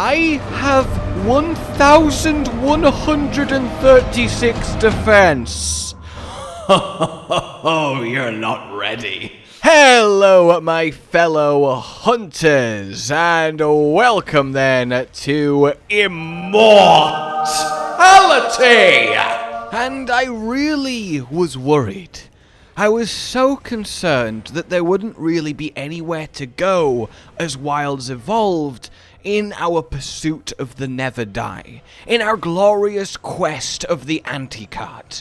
I have 1,136 defense. Oh, you're not ready. Hello, my fellow hunters, and welcome then to Immortality. And I really was worried. I was so concerned that there wouldn't really be anywhere to go as Wilds evolved in our pursuit of the Never Die, in our glorious quest of the anti-card.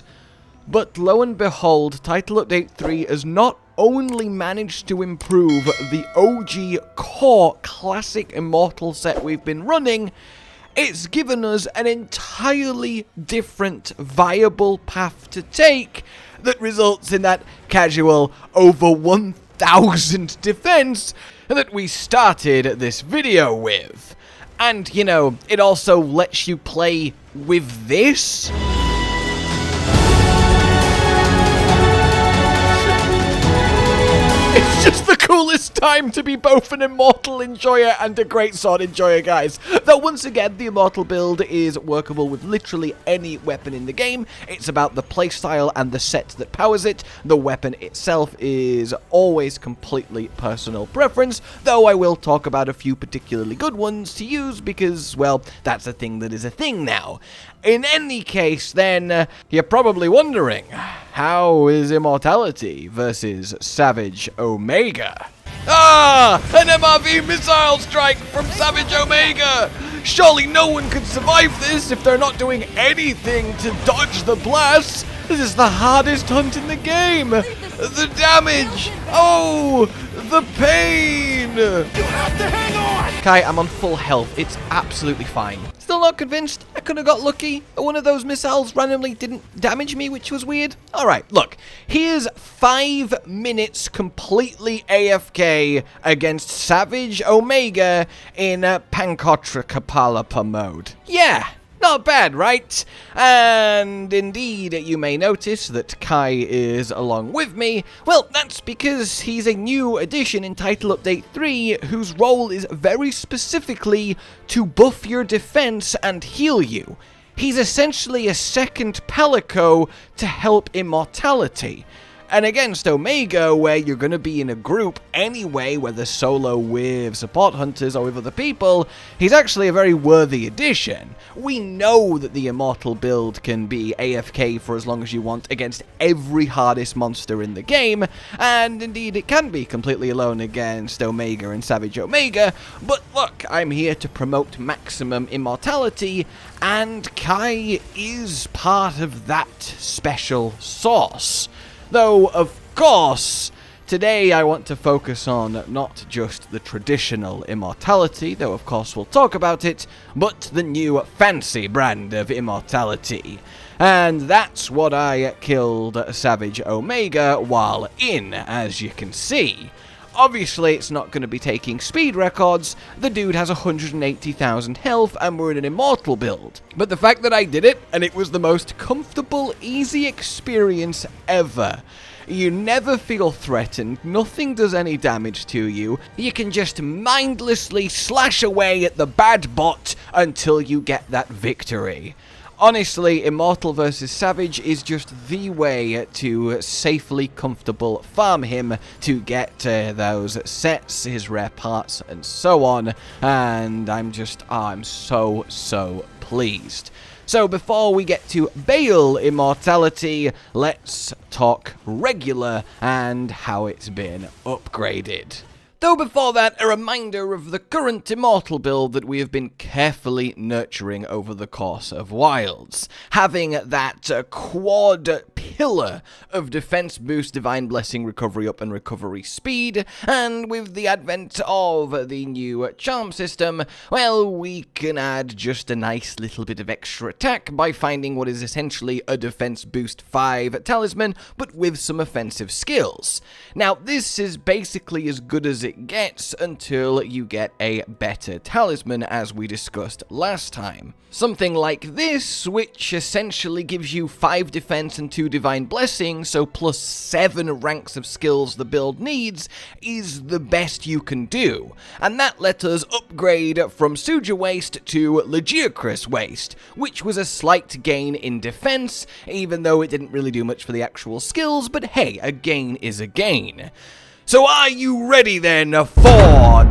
But lo and behold, Title Update 3 has not only managed to improve the OG core classic Immortal set we've been running, it's given us an entirely different viable path to take that results in that casual over 1,000 defense that we started this video with. And, you know, it also lets you play with this. It's just the coolest time to be both an Immortal enjoyer and a greatsword enjoyer, guys. Though once again, the Immortal build is workable with literally any weapon in the game. It's about the playstyle and the set that powers it. The weapon itself is always completely personal preference, though I will talk about a few particularly good ones to use because, well, that's a thing that is a thing now. In any case, then, you're probably wondering, how is Immortality versus Savage Omega? Ah! An MRV missile strike from Savage Omega! Surely no one could survive this if they're not doing anything to dodge the blast! This is the hardest hunt in the game! The damage! Oh! The pain! You have to hang on! Kai, I'm on full health. It's absolutely fine. Still not convinced? I could have got lucky. One of those missiles randomly didn't damage me, which was weird. Alright, look. Here's 5 minutes completely AFK against Savage Omega in Pankotra Kapalapa mode. Yeah! Not bad, right? And indeed, you may notice that Kai is along with me. Well, that's because he's a new addition in Title Update 3, whose role is very specifically to buff your defense and heal you. He's essentially a second Palico to help Immortality. And against Omega, where you're going to be in a group anyway, whether solo with support hunters or with other people, he's actually a very worthy addition. We know that the Immortal build can be AFK for as long as you want against every hardest monster in the game, and indeed it can be completely alone against Omega and Savage Omega, but look, I'm here to promote maximum immortality, and Kai is part of that special sauce. Though, of course, today I want to focus on not just the traditional immortality, though of course we'll talk about it, but the new fancy brand of immortality. And that's what I killed Savage Omega while in, as you can see. Obviously, it's not going to be taking speed records. The dude has 180,000 health and we're in an Immortal build. But the fact that I did it, and it was the most comfortable, easy experience ever. You never feel threatened, nothing does any damage to you. You can just mindlessly slash away at the bad bot until you get that victory. Honestly, Immortal vs Savage is just the way to safely, comfortable farm him to get those sets, his rare parts, and so on. And I'm so pleased. So before we get to bale immortality, let's talk regular and how it's been upgraded. Though before that, a reminder of the current Immortal build that we have been carefully nurturing over the course of Wilds. Having that quad pillar of defense boost, divine blessing, recovery up and recovery speed, and with the advent of the new charm system, well, we can add just a nice little bit of extra attack by finding what is essentially a defense boost 5 talisman, but with some offensive skills. Now, this is basically as good as it gets until you get a better talisman, as we discussed last time. Something like this, which essentially gives you 5 defense and 2 divine blessing, so plus 7 ranks of skills the build needs, is the best you can do. And that let us upgrade from Suja Waste to Legiocris Waste, which was a slight gain in defense, even though it didn't really do much for the actual skills, but hey, a gain is a gain. So are you ready then for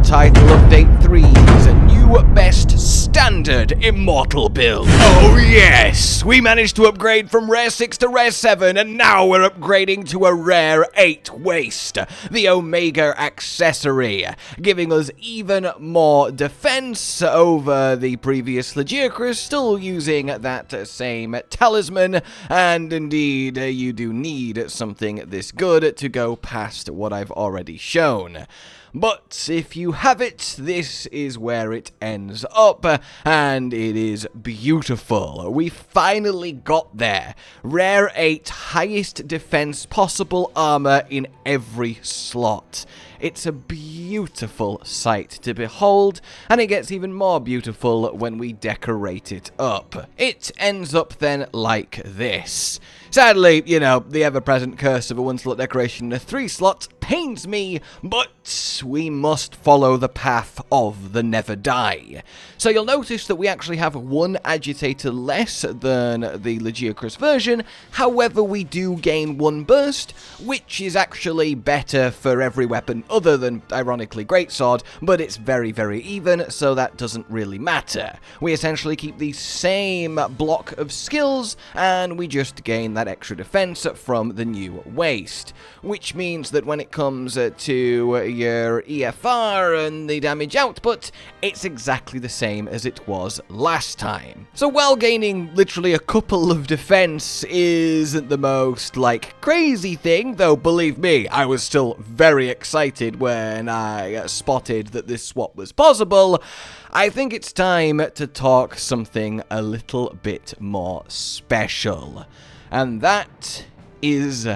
Title Update 3's new best standard Immortal build? Oh yes! We managed to upgrade from Rare 6 to Rare 7, and now we're upgrading to a Rare 8 Waste, the Omega accessory, giving us even more defense over the previous Legiocris, still using that same talisman, and indeed you do need something this good to go past what I've already shown. But if you have it, this is where it ends up, and it is beautiful. We finally got there. Rare 8, highest defense possible armor in every slot. It's a beautiful sight to behold, and it gets even more beautiful when we decorate it up. It ends up then like this. Sadly, you know, the ever-present curse of a 1-slot decoration in a 3-slot pains me, but we must follow the path of the never die. So you'll notice that we actually have 1 agitator less than the Legiocris version, however we do gain 1 burst, which is actually better for every weapon other than, ironically, greatsword, but it's very, very even, so that doesn't really matter. We essentially keep the same block of skills, and we just gain that extra defense from the new waste, which means that when it comes to your EFR and the damage output, it's exactly the same as it was last time. So while gaining literally a couple of defense isn't the most, crazy thing, though believe me, I was still very excited when I spotted that this swap was possible, I think it's time to talk something a little bit more special. And that is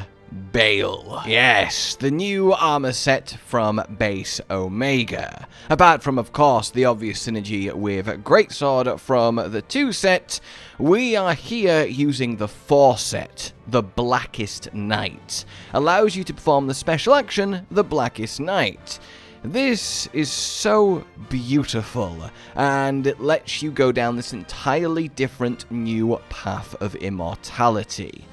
Bale. Yes, the new armor set from Base Omega. Apart from, of course, the obvious synergy with Greatsword from the 2 set, we are here using the 4 set, the Blackest Night. Allows you to perform the special action, the Blackest Night. This is so beautiful, and it lets you go down this entirely different new path of immortality.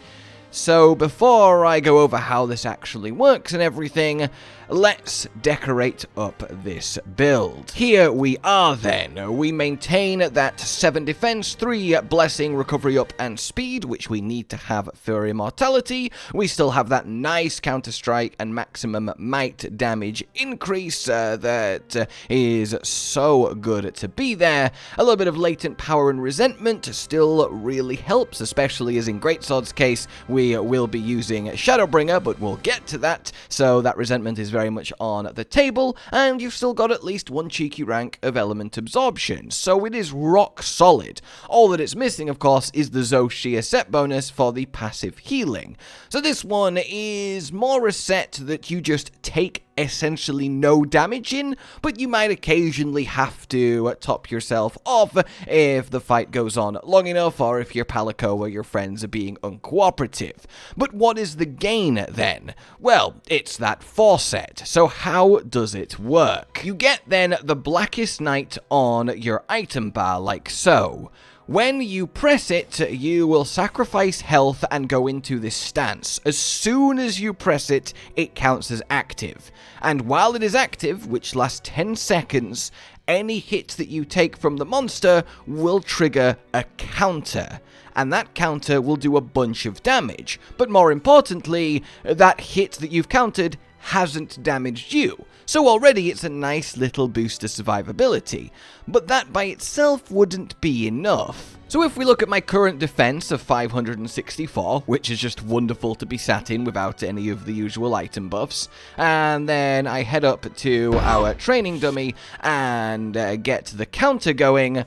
So before I go over how this actually works and everything, let's decorate up this build. Here we are then. We maintain that 7 defense, 3 blessing, recovery up, and speed, which we need to have for immortality. We still have that nice counter-strike and maximum might damage increase that is so good to be there. A little bit of latent power and resentment still really helps, especially as in Greatsword's case, we will be using Shadowbringer, but we'll get to that, so that resentment is very much on the table, and you've still got at least 1 cheeky rank of element absorption, so it is rock solid. All that it's missing, of course, is the Zoshia set bonus for the passive healing. So this one is more a set that you just take essentially no damage in, but you might occasionally have to top yourself off if the fight goes on long enough, or if your Palico or your friends are being uncooperative. But what is the gain then? Well, it's that 4 set. So how does it work? You get then the Blackest Night on your item bar like so. When you press it, you will sacrifice health and go into this stance. As soon as you press it, it counts as active. And while it is active, which lasts 10 seconds, any hit that you take from the monster will trigger a counter. And that counter will do a bunch of damage. But more importantly, that hit that you've countered hasn't damaged you. So already it's a nice little boost to survivability. But that by itself wouldn't be enough. So if we look at my current defense of 564, which is just wonderful to be sat in without any of the usual item buffs, and then I head up to our training dummy and get the counter going,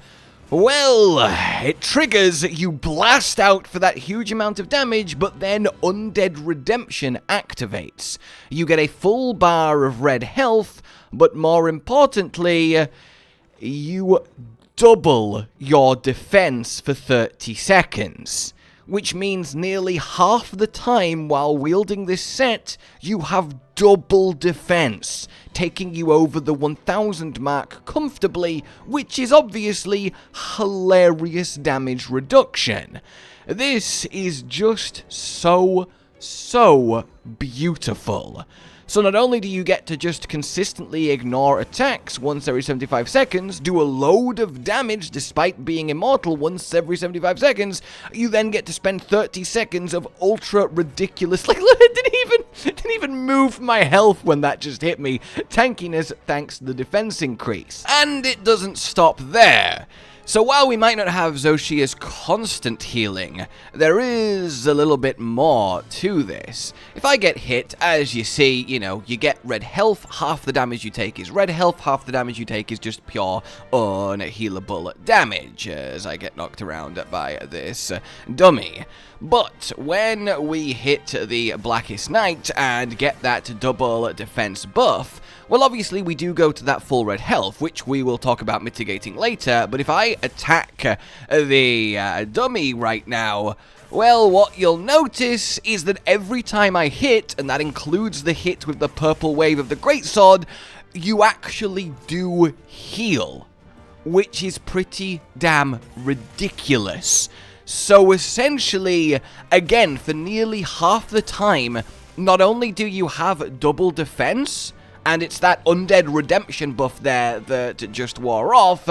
well, it triggers, you blast out for that huge amount of damage, but then Undead Redemption activates. You get a full bar of red health, but more importantly, you double your defense for 30 seconds. Which means nearly half the time while wielding this set, you have double defense, taking you over the 1000 mark comfortably, which is obviously hilarious damage reduction. This is just so beautiful. So not only do you get to just consistently ignore attacks once every 75 seconds, do a load of damage despite being immortal once every 75 seconds, you then get to spend 30 seconds of ultra ridiculous, like, it didn't even move my health when that just hit me, tankiness thanks to the defense increase. And it doesn't stop there. So while we might not have Zoshia's constant healing, there is a little bit more to this. If I get hit, as you see, you know, you get red health, half the damage you take is red health, half the damage you take is just pure unhealable damage, as I get knocked around by this dummy. But when we hit the Blackest Night and get that double defense buff, well, obviously we do go to that full red health, which we will talk about mitigating later, but if I attack the dummy right now, well, what you'll notice is that every time I hit, and that includes the hit with the purple wave of the greatsword, you actually do heal, which is pretty damn ridiculous. So essentially, again, for nearly half the time, not only do you have double defense, and it's that undead redemption buff there that just wore off,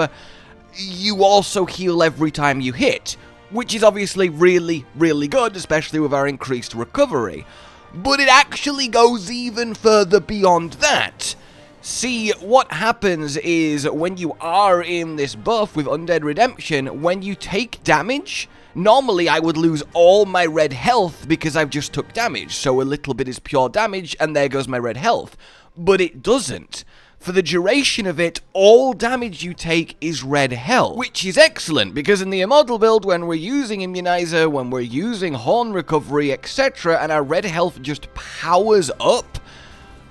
you also heal every time you hit, which is obviously really, really good, especially with our increased recovery. But it actually goes even further beyond that. See, what happens is when you are in this buff with Undead Redemption, when you take damage, normally I would lose all my red health because I've just took damage, so a little bit is pure damage and there goes my red health. But it doesn't. For the duration of it, all damage you take is red health, which is excellent, because in the Immortal build, when we're using Immunizer, when we're using Horn Recovery, etc., and our red health just powers up,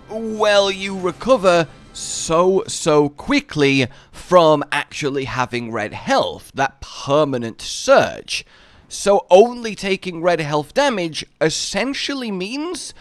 well, you recover so quickly from actually having red health, that permanent surge. So only taking red health damage essentially means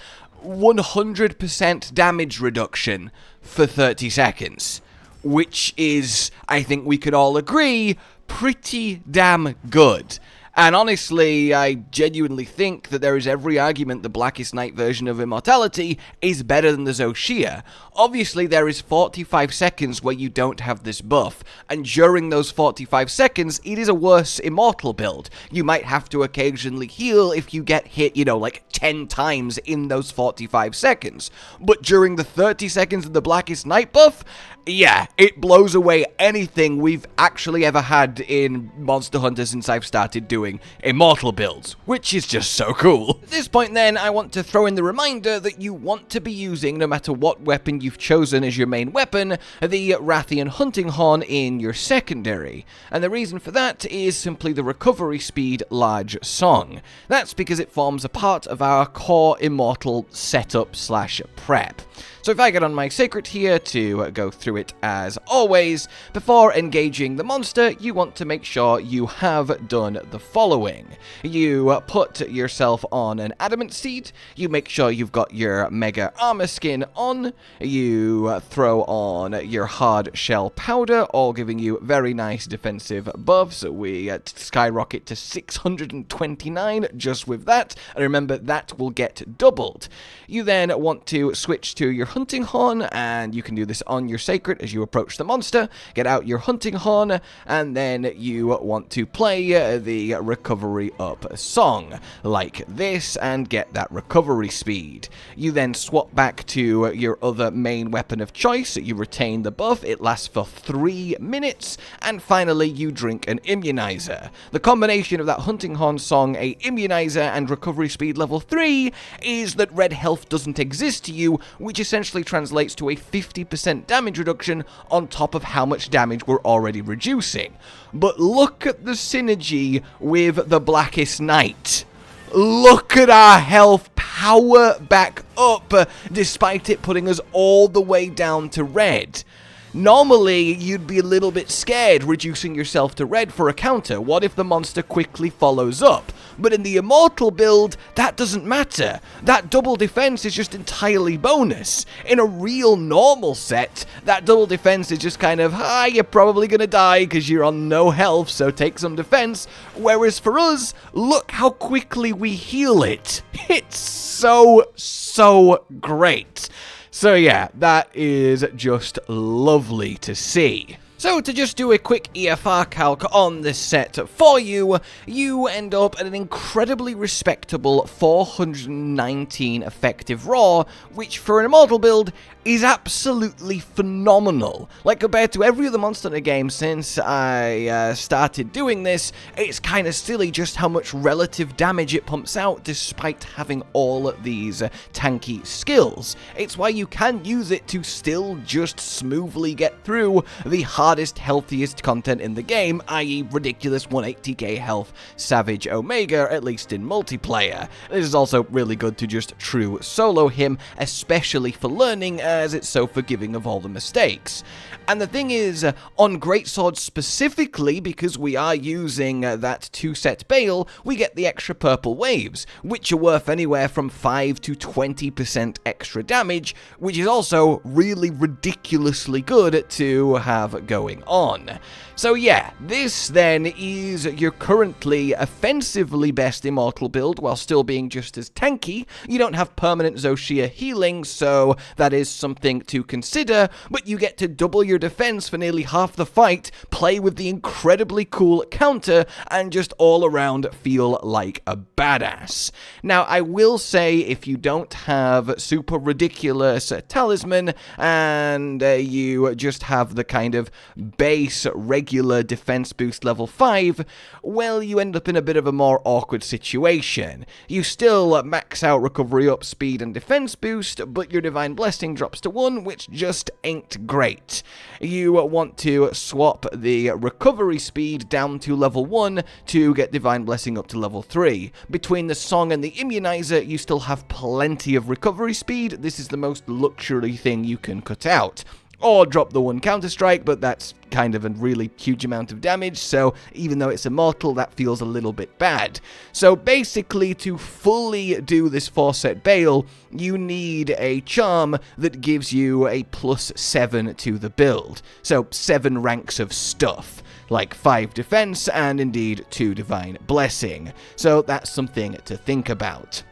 100% damage reduction for 30 seconds, which is, I think we could all agree, pretty damn good. And honestly, I genuinely think that there is every argument the Blackest Night version of Immortality is better than the Zoshia. Obviously, there is 45 seconds where you don't have this buff, and during those 45 seconds, it is a worse Immortal build. You might have to occasionally heal if you get hit, you know, like 10 times in those 45 seconds. But during the 30 seconds of the Blackest Night buff, yeah, it blows away anything we've actually ever had in Monster Hunter since I've started doing Immortal builds, which is just so cool. At this point then, I want to throw in the reminder that you want to be using, no matter what weapon you've chosen as your main weapon, the Rathian Hunting Horn in your secondary. And the reason for that is simply the recovery speed large song. That's because it forms a part of our core Immortal setup / prep. So if I get on my seikret here to go through it as always, before engaging the monster, you want to make sure you have done the following. You put yourself on an adamant seed, you make sure you've got your mega armor skin on, you throw on your hard shell powder, all giving you very nice defensive buffs. We skyrocket to 629 just with that, and remember that will get doubled. You then want to switch to your hunting horn, and you can do this on your seikret as you approach the monster. Get out your hunting horn, and then you want to play the recovery up song like this and get that recovery speed. You then swap back to your other main weapon of choice. You retain the buff, it lasts for 3 minutes, and finally you drink an immunizer. The combination of that hunting horn song, a immunizer, and recovery speed level 3 is that red health doesn't exist to you, which essentially translates to a 50% damage reduction on top of how much damage we're already reducing. But look at the synergy with the Blackest Night. Look at our health power back up, despite it putting us all the way down to red. Normally, you'd be a little bit scared reducing yourself to red for a counter. What if the monster quickly follows up? But in the Immortal build, that doesn't matter. That double defense is just entirely bonus. In a real normal set, that double defense is just kind of, you're probably gonna die because you're on no health, so take some defense. Whereas for us, look how quickly we heal it. It's so great. So yeah, that is just lovely to see. So to just do a quick EFR calc on this set for you, you end up at an incredibly respectable 419 effective raw, which for an Immortal build is absolutely phenomenal. Like, compared to every other monster in the game since I started doing this, it's kind of silly just how much relative damage it pumps out despite having all these tanky skills. It's why you can use it to still just smoothly get through the hardest, healthiest content in the game, i.e. ridiculous 180k health Savage Omega, at least in multiplayer. This is also really good to just true solo him, especially for learning, as it's so forgiving of all the mistakes. And the thing is, on Greatsword specifically, because we are using that 2-set bale, we get the extra purple waves, which are worth anywhere from 5 to 20% extra damage, which is also really ridiculously good to have going on. So yeah, this then is your currently offensively best Immortal build while still being just as tanky. You don't have permanent Zoshia healing, so that is something to consider, but you get to double your defense for nearly half the fight, play with the incredibly cool counter, and just all around feel like a badass. Now, I will say, if you don't have super ridiculous Talisman, and you just have the kind of base regular defense boost level 5, well, you end up in a bit of a more awkward situation. You still max out recovery up, speed, and defense boost, but your Divine Blessing drops to 1, which just ain't great. You want to swap the recovery speed down to level 1 to get Divine Blessing up to level 3. Between the Song and the Immunizer, you still have plenty of recovery speed. This is the most luxury thing you can cut out. Or drop the 1 counter-strike, but that's kind of a really huge amount of damage, so even though it's Immortal, that feels a little bit bad. So basically, to fully do this 4-set bale, you need a charm that gives you a +7 to the build. So 7 ranks of stuff, like 5 defense and indeed 2 Divine Blessing. So that's something to think about.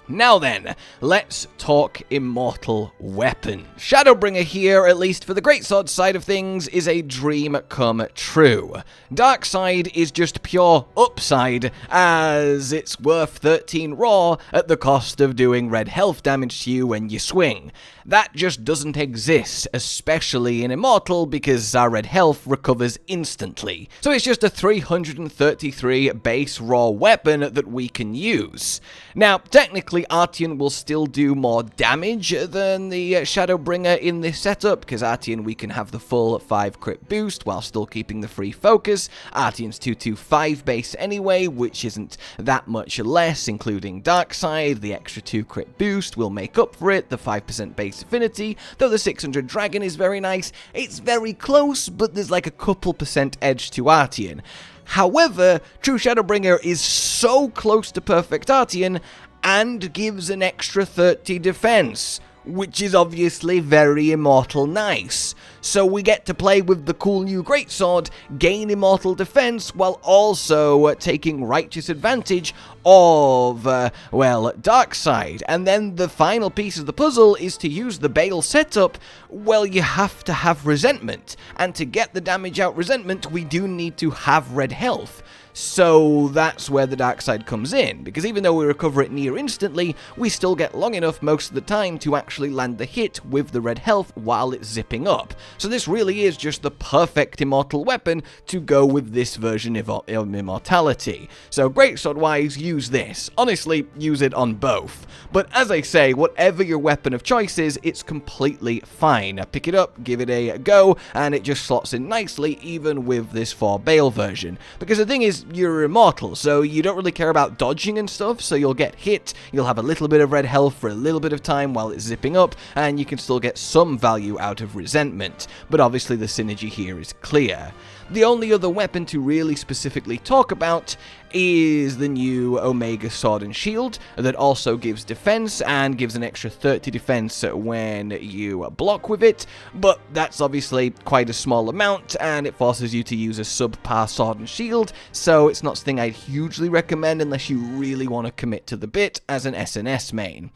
Now then, let's talk Immortal weapon. Shadowbringer here, at least for the Greatsword side of things, is a dream come true. Darkside is just pure upside, as it's worth 13 raw at the cost of doing red health damage to you when you swing. That just doesn't exist, especially in Immortal, because our red health recovers instantly. So it's just a 333 base raw weapon that we can use. Now, technically, Artian will still do more damage than the Shadowbringer in this setup, because Artian we can have the full 5 crit boost while still keeping the free focus. Artian's 225 base anyway, which isn't that much less, including Darkside. The extra 2 crit boost will make up for it, the 5% base affinity, though the 600 dragon is very nice. It's very close, but there's like a couple % edge to Artian. However, True Shadowbringer is so close to perfect Artian and gives an extra 30 defense, which is obviously very Immortal nice. So we get to play with the cool new Greatsword, gain Immortal defense, while also taking righteous advantage of, well, Darkside. And then the final piece of the puzzle is to use the Bale setup. Well, you have to have Resentment, and to get the damage out Resentment, we do need to have red health. So that's where the Darkside comes in, because even though we recover it near instantly, we still get long enough most of the time to actually land the hit with the red health while it's zipping up. So this really is just the perfect Immortal weapon to go with this version of Immortality. So Greatsword-wise, use this. Honestly, use it on both. But as I say, whatever your weapon of choice is, it's completely fine. Pick it up, give it a go, and it just slots in nicely even with this 4 Bale version. Because the thing is, you're immortal, so you don't really care about dodging and stuff, so you'll get hit, you'll have a little bit of red health for a little bit of time while it's zipping up, and you can still get some value out of resentment, but obviously the synergy here is clear. The only other weapon to really specifically talk about is the new Omega Sword and Shield that also gives defense and gives an extra 30 defense when you block with it, but that's obviously quite a small amount and it forces you to use a subpar sword and shield, so it's not something I'd hugely recommend unless you really want to commit to the bit as an SNS main.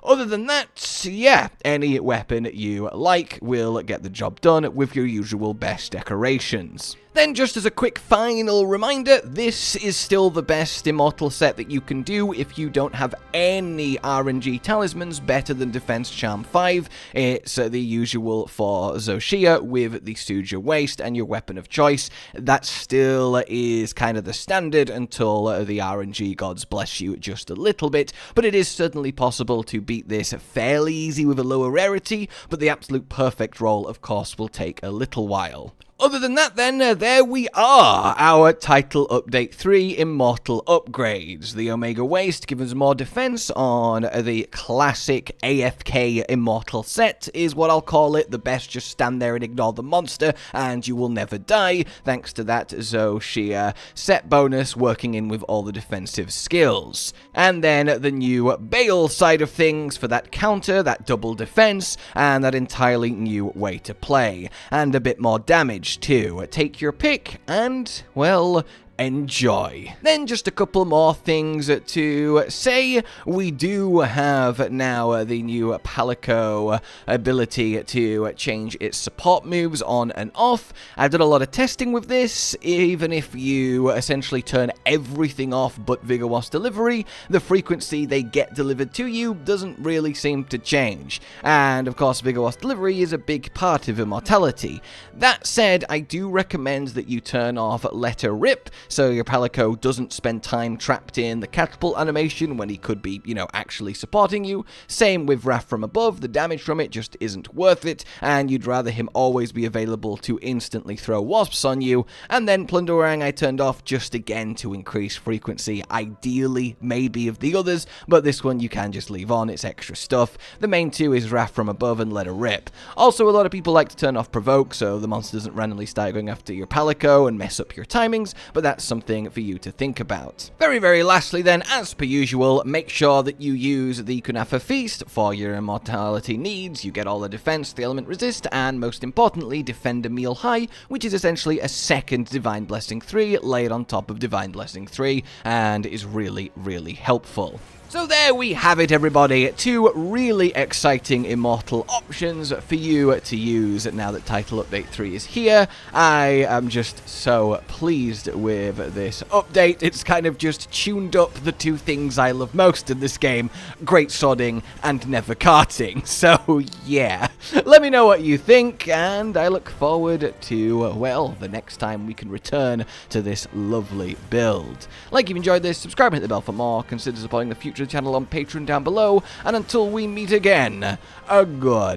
Other than that, yeah, any weapon you like will get the job done with your usual best decorations. Then, just as a quick final reminder, this is still the best Immortal set that you can do if you don't have any RNG talismans better than Defense Charm 5. It's the usual for Xochitl with the Suja Waist and your weapon of choice. That still is kind of the standard until the RNG gods bless you just a little bit, but it is certainly possible to beat this fairly easy with a lower rarity, but the absolute perfect roll, of course, will take a little while. Other than that then, there we are, our Title Update 3 Immortal upgrades. The Omega Waist gives us more defense on the classic AFK Immortal set, is what I'll call it. The best just stand there and ignore the monster, and you will never die, thanks to that Xochitl set bonus working in with all the defensive skills. And then the new bale side of things for that counter, that double defense, and that entirely new way to play. And a bit more damage too. Take your pick and, well, enjoy. Then just a couple more things to say. We do have now the new Palico ability to change its support moves on and off. I've done a lot of testing with this. Even if you essentially turn everything off but Vigorous Delivery, the frequency they get delivered to you doesn't really seem to change. And of course, Vigorous Delivery is a big part of Immortality. That said, I do recommend that you turn off Let Her Rip, so your Palico doesn't spend time trapped in the catapult animation when he could be, actually supporting you. Same with Wrath from Above, the damage from it just isn't worth it, and you'd rather him always be available to instantly throw wasps on you. And then Plunderang I turned off just again to increase frequency, ideally maybe of the others, but this one you can just leave on, it's extra stuff. The main two is Wrath from Above and Let Her Rip. Also, a lot of people like to turn off Provoke, so the monster doesn't randomly start going after your Palico and mess up your timings, but that's something for you to think about. Very lastly then, as per usual, make sure that you use the Kunafa Feast for your immortality needs. You get all the defense, the element resist, and most importantly, Defender Meal High, which is essentially a second Divine Blessing 3 layered on top of Divine Blessing 3, and is really helpful. So there we have it, everybody. Two really exciting Immortal options for you to use now that Title Update 3 is here. I am just so pleased with this update. It's kind of just tuned up the two things I love most in this game, great sodding and never carting. So yeah, let me know what you think, and I look forward to, well, the next time we can return to this lovely build. Like you've enjoyed this, subscribe and hit the bell for more. Consider supporting the future channel on Patreon down below, and until we meet again, a goodbye.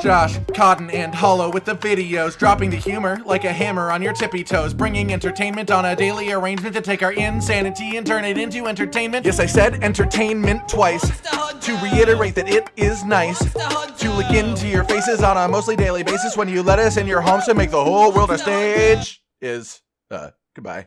Josh, Cotton, and Hollow with the videos, dropping the humor like a hammer on your tippy toes, bringing entertainment on a daily arrangement to take our insanity and turn it into entertainment. Yes, I said entertainment twice, to reiterate that it is nice to look into your faces on a mostly daily basis when you let us in your homes to make the whole world a stage. Goodbye.